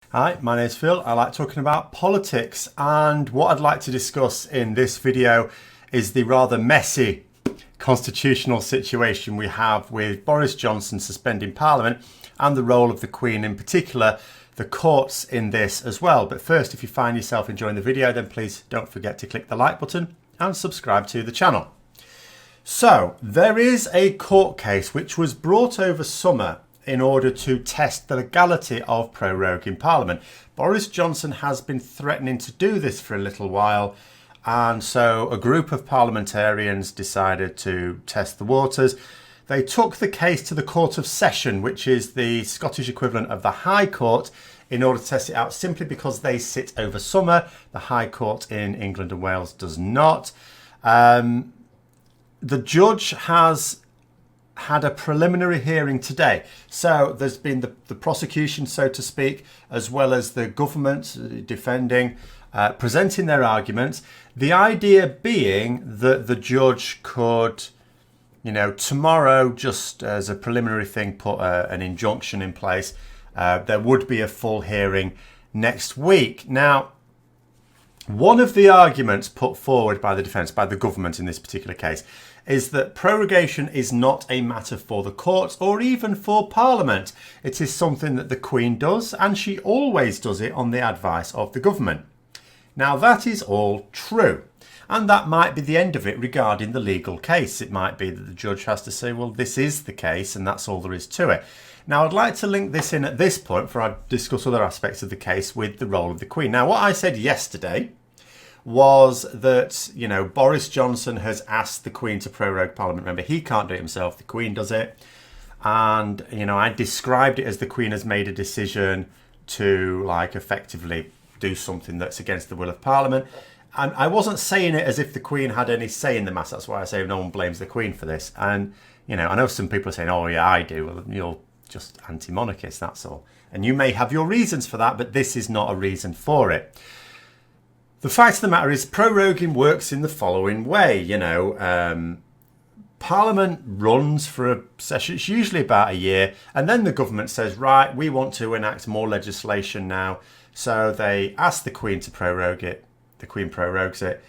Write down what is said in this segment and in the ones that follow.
Hi, my name is Phil. I like talking about politics, and what I'd like to discuss in this video is the rather messy constitutional situation we have with Boris Johnson suspending Parliament and the role of the Queen, in particular the courts, in this as well. But first, if you find yourself enjoying the video, then please don't forget to click the like button and subscribe to the channel. So there is a court case which was brought over summer in order to test the legality of proroguing Parliament. Boris Johnson has been threatening to do this for a little while, and so a group of parliamentarians decided to test the waters. They took the case to the Court of Session, which is the Scottish equivalent of the High Court, in order to test it out, simply because they sit over summer. The High Court in England and Wales does not. The judge has had a preliminary hearing today. So there's been the prosecution, so to speak, as well as the government defending, presenting their arguments. The idea being that the judge could, tomorrow, just as a preliminary thing, put an injunction in place. There would be a full hearing next week. Now, one of the arguments put forward by the defence, by the government in this particular case, is that prorogation is not a matter for the courts or even for Parliament. It is something that the Queen does, and she always does it on the advice of the government. Now, that is all true, and that might be the end of it regarding the legal case. It might be that the judge has to say, well, this is the case, and that's all there is to it. Now, I'd like to link this in at this point before I discuss other aspects of the case with the role of the Queen. Now, what I said yesterday was that, Boris Johnson has asked the Queen to prorogue Parliament. Remember, he can't do it himself, the Queen does it. And, I described it as the Queen has made a decision to, effectively do something that's against the will of Parliament. And I wasn't saying it as if the Queen had any say in the matter. That's why I say no one blames the Queen for this. And, I know some people are saying, oh, yeah, I do. Well, you're just anti-monarchist, that's all. And you may have your reasons for that, but this is not a reason for it. The fact of the matter is, proroguing works in the following way. Parliament runs for a session, it's usually about a year, and then the government says, right, we want to enact more legislation now. So they ask the Queen to prorogue it. The Queen prorogues it.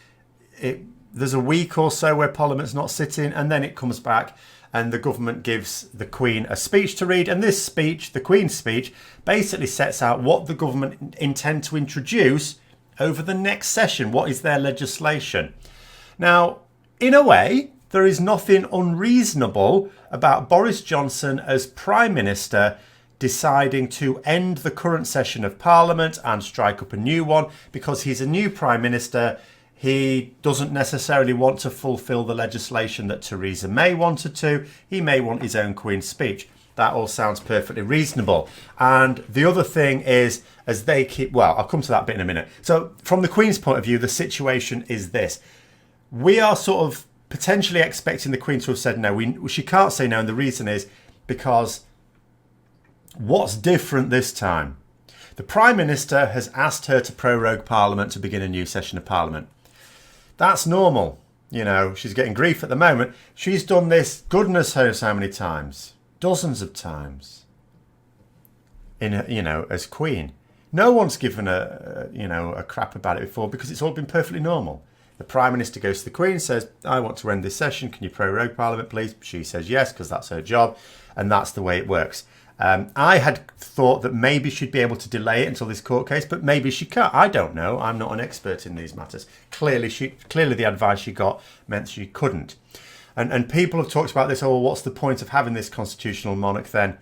There's a week or so where Parliament's not sitting, and then it comes back, and the government gives the Queen a speech to read. And this speech, the Queen's speech, basically sets out what the government intend to introduce over the next session. What is their legislation? Now, in a way, there is nothing unreasonable about Boris Johnson as Prime Minister deciding to end the current session of Parliament and strike up a new one, because he's a new Prime Minister. He doesn't necessarily want to fulfil the legislation that Theresa May wanted to. He may want his own Queen's speech. That all sounds perfectly reasonable. And the other thing is, as they keep, well, I'll come to that bit in a minute. So from the Queen's point of view, the situation is this. We are sort of potentially expecting the Queen to have said no. She can't say no, and the reason is because what's different this time? The Prime Minister has asked her to prorogue Parliament to begin a new session of Parliament. That's normal. She's getting grief at the moment. She's done this goodness knows how many times. Dozens of times. As Queen. No one's given a crap about it before, because it's all been perfectly normal. The Prime Minister goes to the Queen, says, I want to end this session. Can you prorogue Parliament, please? She says yes, because that's her job. And that's the way it works. I had thought that maybe she'd be able to delay it until this court case, but maybe she can't. I don't know. I'm not an expert in these matters. Clearly the advice she got meant she couldn't. And people have talked about this, oh, well, what's the point of having this constitutional monarch then,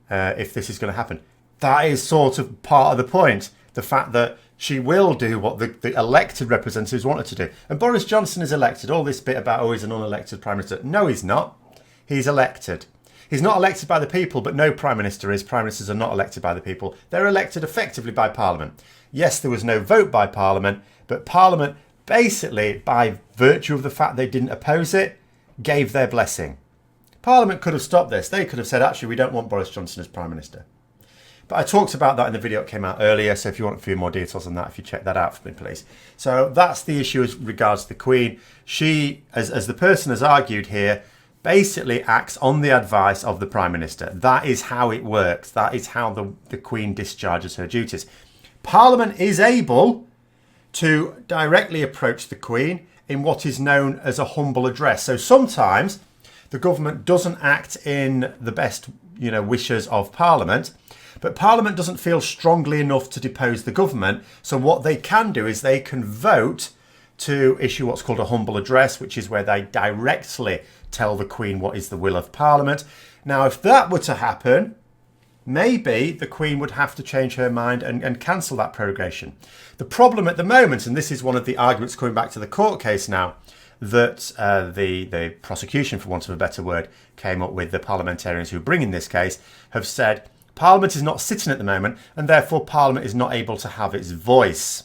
if this is going to happen? That is sort of part of the point. The fact that she will do what the elected representatives want her to do. And Boris Johnson is elected. All this bit about, oh, he's an unelected Prime Minister. No, he's not. He's elected. He's not elected by the people, but no Prime Minister is. Prime Ministers are not elected by the people. They're elected effectively by Parliament. Yes, there was no vote by Parliament, but Parliament, basically, by virtue of the fact they didn't oppose it, gave their blessing. Parliament could have stopped this. They could have said, actually, we don't want Boris Johnson as Prime Minister. But I talked about that in the video that came out earlier, so if you want a few more details on that, if you check that out for me, please. So that's the issue as regards to the Queen. She, as the person has argued here, basically acts on the advice of the Prime Minister. That is how it works. That is how the Queen discharges her duties. Parliament is able to directly approach the Queen in what is known as a humble address. So sometimes the government doesn't act in the best, wishes of Parliament, but Parliament doesn't feel strongly enough to depose the government. So what they can do is they can vote to issue what's called a humble address, which is where they directly tell the Queen what is the will of Parliament. Now, if that were to happen, maybe the Queen would have to change her mind and cancel that prorogation. The problem at the moment, and this is one of the arguments coming back to the court case now, that the prosecution, for want of a better word, came up with, the parliamentarians who bring in this case, have said Parliament is not sitting at the moment, and therefore Parliament is not able to have its voice.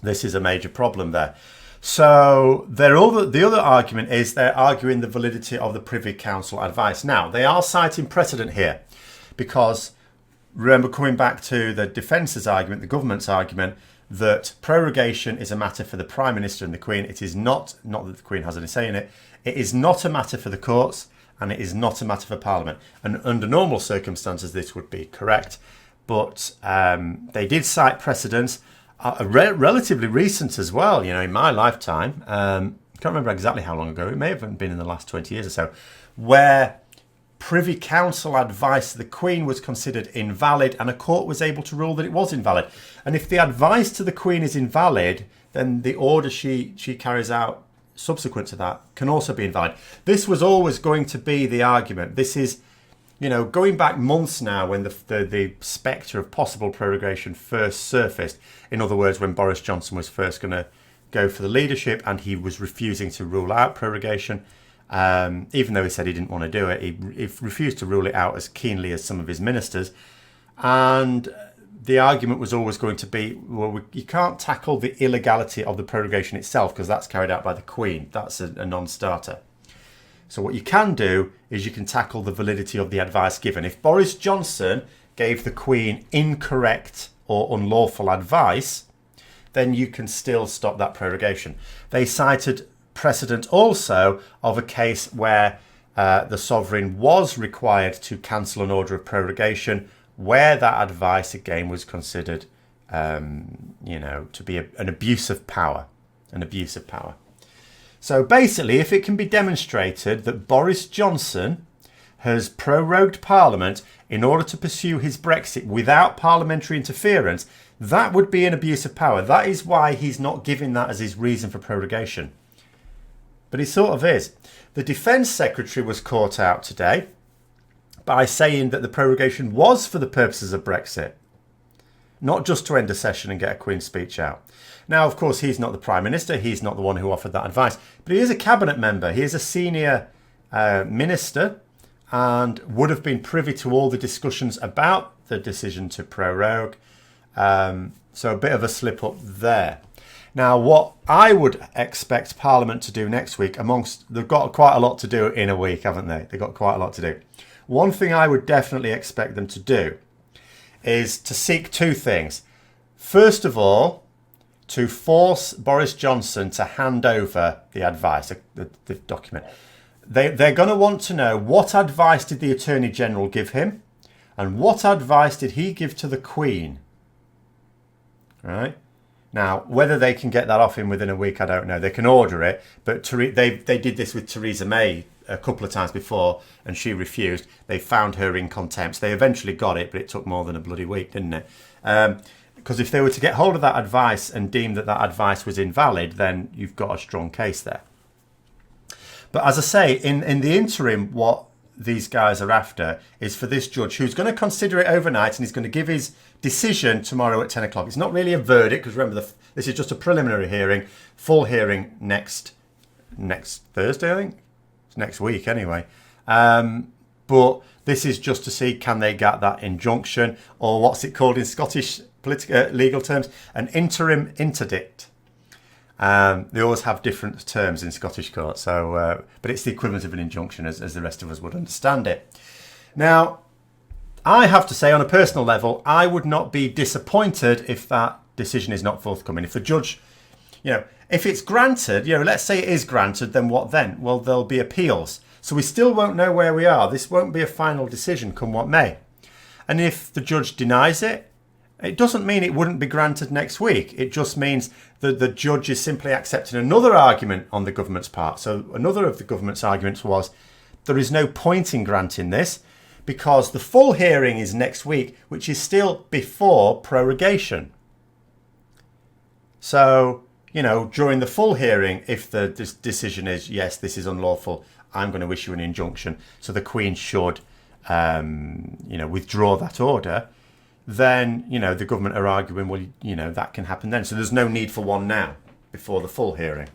This is a major problem there. So the other argument is they're arguing the validity of the Privy Council advice. Now, they are citing precedent here because, remember, coming back to the defence's argument, the government's argument, that prorogation is a matter for the Prime Minister and the Queen. It is not that the Queen has any say in it. It is not a matter for the courts, and it is not a matter for Parliament. And under normal circumstances, this would be correct. But they did cite precedents, relatively recent as well, in my lifetime. I can't remember exactly how long ago. It may have been in the last 20 years or so, where Privy Council advice to the Queen was considered invalid and a court was able to rule that it was invalid. And if the advice to the Queen is invalid, then the order she carries out subsequent to that can also be invalid. This was always going to be the argument. This is, going back months now when the spectre of possible prorogation first surfaced. In other words, when Boris Johnson was first going to go for the leadership and he was refusing to rule out prorogation. Even though he said he didn't want to do it, he refused to rule it out as keenly as some of his ministers. And the argument was always going to be, well, you can't tackle the illegality of the prorogation itself because that's carried out by the Queen. That's a non-starter. So what you can do is you can tackle the validity of the advice given. If Boris Johnson gave the Queen incorrect or unlawful advice, then you can still stop that prorogation. They cited precedent also of a case where the sovereign was required to cancel an order of prorogation, where that advice again was considered, to be an abuse of power, So basically, if it can be demonstrated that Boris Johnson has prorogued Parliament in order to pursue his Brexit without parliamentary interference, that would be an abuse of power. That is why he's not giving that as his reason for prorogation. But he sort of is. The Defence Secretary was caught out today by saying that the prorogation was for the purposes of Brexit, not just to end a session and get a Queen's speech out. Now, of course, he's not the Prime Minister. He's not the one who offered that advice. But he is a cabinet member. He is a senior minister and would have been privy to all the discussions about the decision to prorogue. So a bit of a slip up there. Now, what I would expect Parliament to do next week, they've got quite a lot to do in a week, haven't they? They've got quite a lot to do. One thing I would definitely expect them to do is to seek two things. First of all, to force Boris Johnson to hand over the advice, the document. They're going to want to know what advice did the Attorney General give him and what advice did he give to the Queen. Right? Now, whether they can get that off him within a week, I don't know. They can order it, but they did this with Theresa May a couple of times before, and she refused. They found her in contempt. They eventually got it, but it took more than a bloody week, didn't it? Because if they were to get hold of that advice and deem that advice was invalid, then you've got a strong case there. But as I say, in the interim, what these guys are after is for this judge, who's going to consider it overnight and he's going to give his decision tomorrow at 10 o'clock. It's not really a verdict, because remember, this is just a preliminary hearing. Full hearing next Thursday, I think. It's next week anyway. But this is just to see, can they get that injunction, or what's it called in Scottish legal terms? An interim interdict. They always have different terms in Scottish court, so but it's the equivalent of an injunction as the rest of us would understand it. Now, I have to say, on a personal level, I would not be disappointed if that decision is not forthcoming. If the judge, if it's granted, let's say it is granted, then what then? Well, there'll be appeals. So we still won't know where we are. This won't be a final decision come what may. And if the judge denies it, it doesn't mean it wouldn't be granted next week. It just means that the judge is simply accepting another argument on the government's part. So another of the government's arguments was there is no point in granting this because the full hearing is next week, which is still before prorogation. So, you know, during the full hearing, if the decision is, yes, this is unlawful, I'm going to issue an injunction, so the Queen should, withdraw that order, then, you know, the government are arguing, well, you know, that can happen then. So there's no need for one now before the full hearing.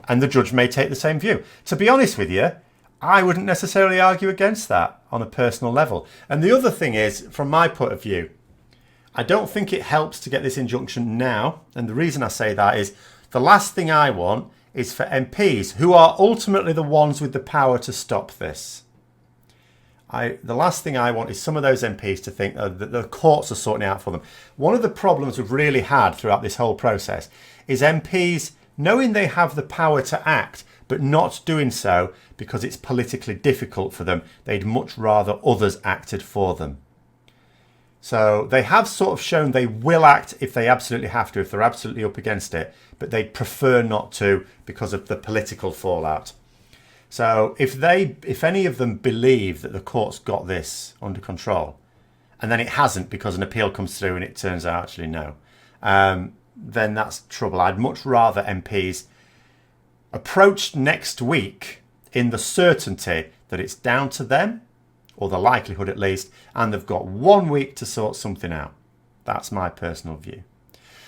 And the judge may take the same view. To be honest with you, I wouldn't necessarily argue against that on a personal level. And the other thing is, from my point of view, I don't think it helps to get this injunction now. And the reason I say that is the last thing I want is for MPs, who are ultimately the ones with the power to stop this. The last thing I want is some of those MPs to think that the courts are sorting it out for them. One of the problems we've really had throughout this whole process is MPs knowing they have the power to act, but not doing so because it's politically difficult for them. They'd much rather others acted for them. So they have sort of shown they will act if they absolutely have to, if they're absolutely up against it, but they'd prefer not to because of the political fallout. So if any of them believe that the court's got this under control, and then it hasn't because an appeal comes through and it turns out actually no, then that's trouble. I'd much rather MPs approached next week in the certainty that it's down to them, or the likelihood at least, and they've got 1 week to sort something out. That's my personal view.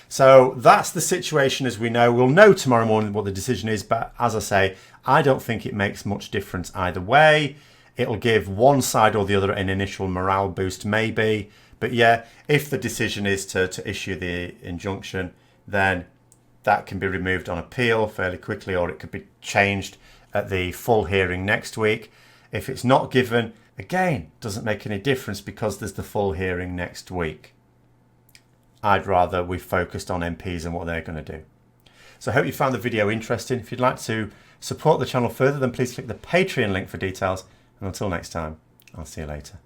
So that's the situation as we know. We'll know tomorrow morning what the decision is, but as I say, I don't think it makes much difference either way. It'll give one side or the other an initial morale boost maybe, but yeah, if the decision is to issue the injunction, then that can be removed on appeal fairly quickly, or it could be changed at the full hearing next week. If it's not given, again, doesn't make any difference because there's the full hearing next week. I'd rather we focused on MPs and what they're going to do. So I hope you found the video interesting. If you'd like to support the channel further, then please click the Patreon link for details. And until next time, I'll see you later.